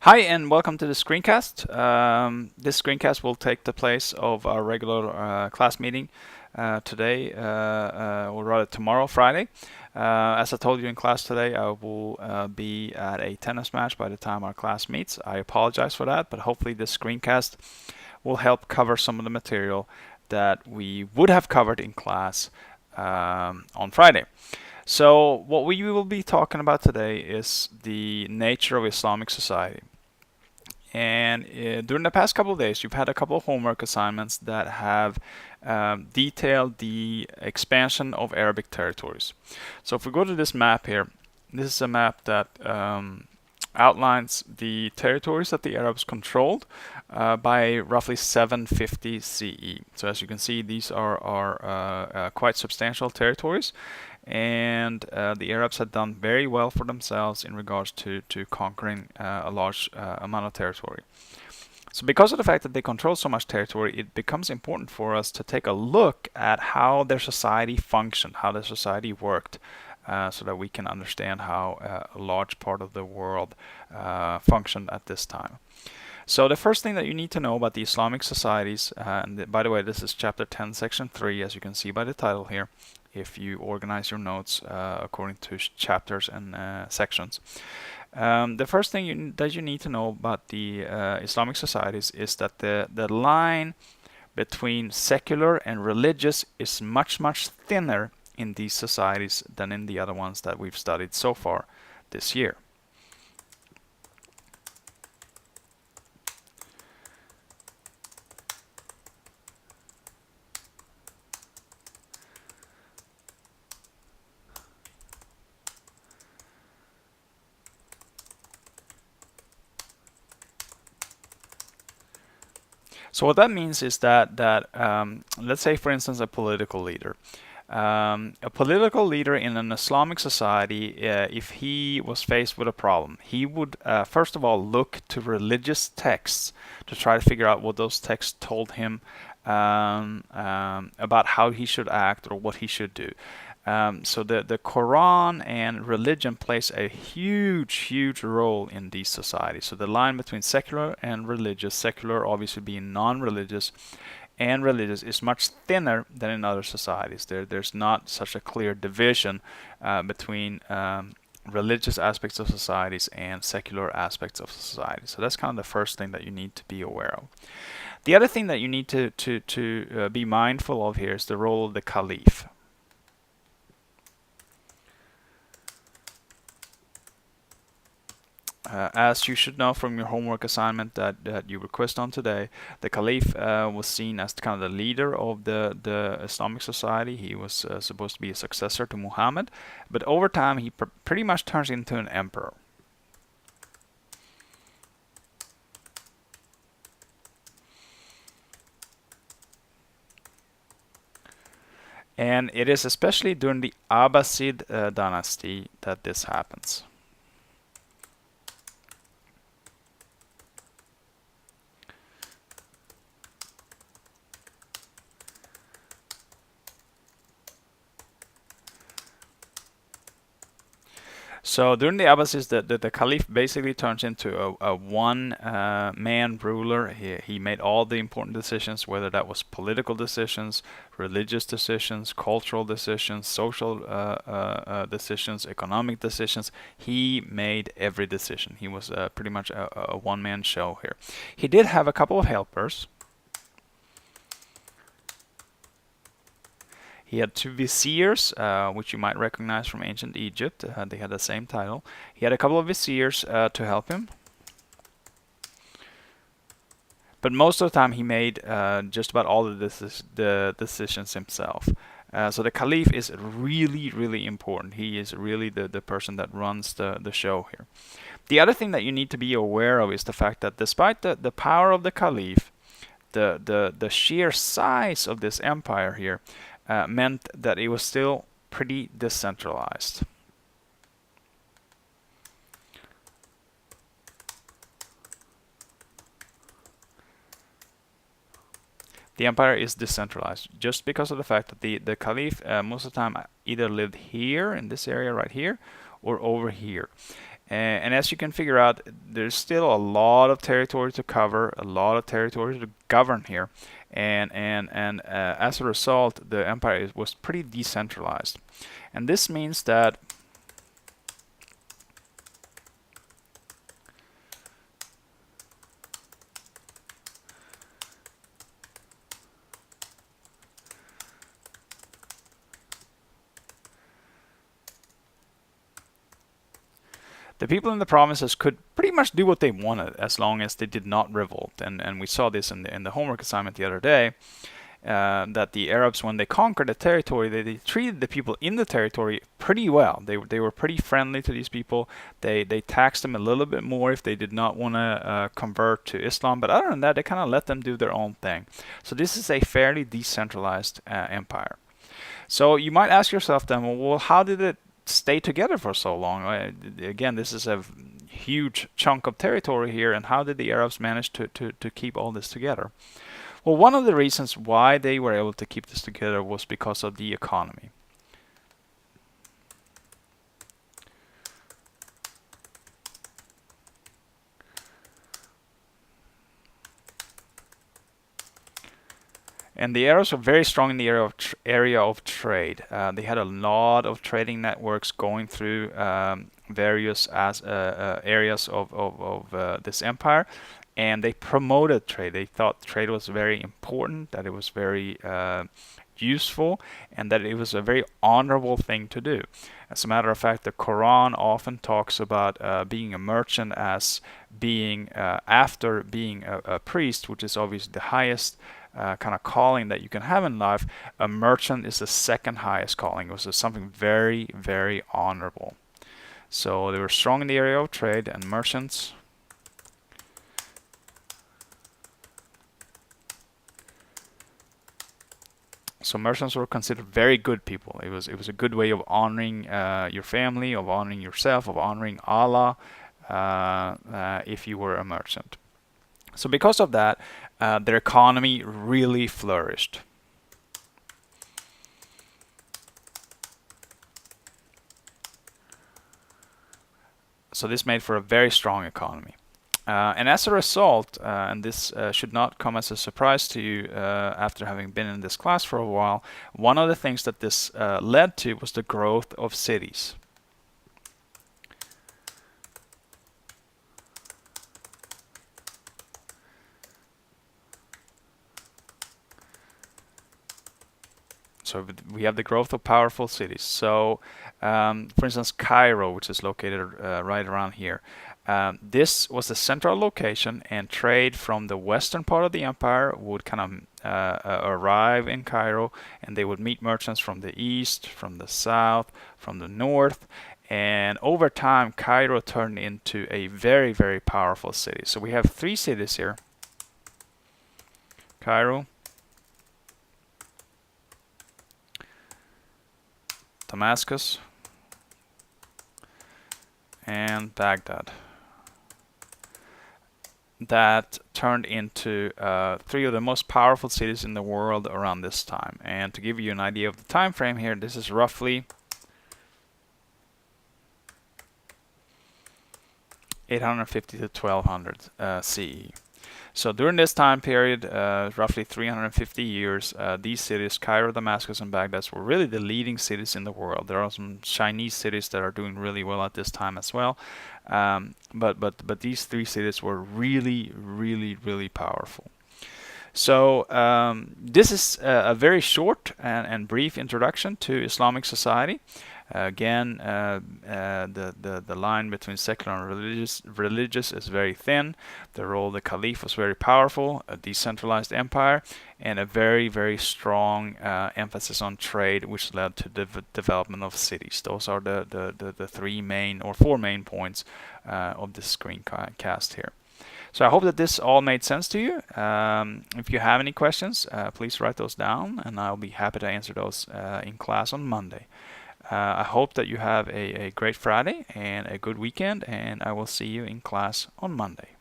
Hi and welcome to the screencast. This screencast will take the place of our regular class meeting today, or rather tomorrow, Friday. As I told you in class today, I will be at a tennis match by the time our class meets. I apologize for that, but hopefully this screencast will help cover some of the material that we would have covered in class on Friday. So what we will be talking about today is the nature of Islamic society. And during the past couple of days, you've had a couple of homework assignments that have detailed the expansion of Arabic territories. So if we go to this map here, this is a map that outlines the territories that the Arabs controlled by roughly 750 CE. So as you can see, these are quite substantial territories, and the Arabs had done very well for themselves in regards to conquering a large amount of territory. So because of the fact that they control so much territory, it becomes important for us to take a look at how their society functioned, how their society worked, so that we can understand how a large part of the world functioned at this time. So the first thing that you need to know about the Islamic societies, and by the way, this is chapter 10, section 3, as you can see by the title here, if you organize your notes according to chapters and sections. The first thing that you need to know about the Islamic societies is that the line between secular and religious is much, much thinner in these societies than in the other ones that we've studied so far this year. So what that means is that let's say, for instance, a political leader. A political leader in an Islamic society, if he was faced with a problem, he would first of all look to religious texts to try to figure out what those texts told him about how he should act or what he should do. So the Quran and religion plays a huge role in these societies. So the line between secular and religious, secular obviously being non-religious, and religious is much thinner than in other societies. There's not such a clear division between religious aspects of societies and secular aspects of society. So that's kind of the first thing that you need to be aware of. The other thing that you need to be mindful of here is the role of the caliph. As you should know from your homework assignment that you request on today, the Caliph was seen as kind of the leader of the Islamic society. He was supposed to be a successor to Muhammad, but over time he pretty much turns into an emperor. And it is especially during the Abbasid dynasty that this happens. So during the Abbasids, the Caliph basically turns into a one-man ruler. He made all the important decisions, whether that was political decisions, religious decisions, cultural decisions, social decisions, economic decisions. He made every decision. He was pretty much a one-man show here. He did have a couple of helpers. He had two viziers, which you might recognize from ancient Egypt. They had the same title. He had a couple of viziers to help him. But most of the time he made just about all of the decisions himself. So the Caliph is really important. He is really the person that runs the show here. The other thing that you need to be aware of is the fact that despite the power of the Caliph, the sheer size of this empire here meant that it was still pretty decentralized. The empire is decentralized just because of the fact that the Caliph most of the time either lived here in this area right here or over here. And as you can figure out, there's still a lot of territory to cover, a lot of territory to govern here, and as a result, the empire was pretty decentralized. And this means that the people in the provinces could pretty much do what they wanted as long as they did not revolt. And we saw this in the homework assignment the other day, that the Arabs, when they conquered a territory, they treated the people in the territory pretty well. They were pretty friendly to these people. They taxed them a little bit more if they did not want to convert to Islam, but other than that, they kind of let them do their own thing. So this is a fairly decentralized empire. So you might ask yourself then, well, how did it stay together for so long? Again, this is a huge chunk of territory here, and how did the Arabs manage to keep all this together? Well, one of the reasons why they were able to keep this together was because of the economy. And the Arabs were very strong in the area of trade. They had a lot of trading networks going through various areas of this empire, and they promoted trade. They thought trade was very important, that it was very useful, and that it was a very honorable thing to do. As a matter of fact, the Quran often talks about being a merchant as being, after being a priest, which is obviously the highest kind of calling that you can have in life. A merchant is the second highest calling. It was something very, very honorable. So they were strong in the area of trade and merchants. So merchants were considered very good people. It was a good way of honoring your family, of honoring yourself, of honoring Allah, if you were a merchant. So because of that, their economy really flourished. So this made for a very strong economy. And as a result, and this should not come as a surprise to you after having been in this class for a while, one of the things that this led to was the growth of cities. So we have the growth of powerful cities. So, for instance, Cairo, which is located right around here. This was a central location, and trade from the western part of the empire would kind of arrive in Cairo, and they would meet merchants from the east, from the south, from the north. And over time, Cairo turned into a very, very powerful city. So we have three cities here: Cairo, Damascus, and Baghdad, that turned into three of the most powerful cities in the world around this time. And to give you an idea of the time frame here, this is roughly 850 to 1200 CE. So during this time period, roughly 350 years, these cities, Cairo, Damascus, and Baghdad, were really the leading cities in the world. There are some Chinese cities that are doing really well at this time as well. But these three cities were really, really, really powerful. So this is a very short and brief introduction to Islamic society. Again, the line between secular and religious is very thin. The role of the caliph was very powerful, a decentralized empire, and a very, very strong emphasis on trade, which led to the development of cities. Those are the three main or four main points of this screencast here. So I hope that this all made sense to you. If you have any questions, please write those down, and I'll be happy to answer those in class on Monday. I hope that you have a great Friday and a good weekend, and I will see you in class on Monday.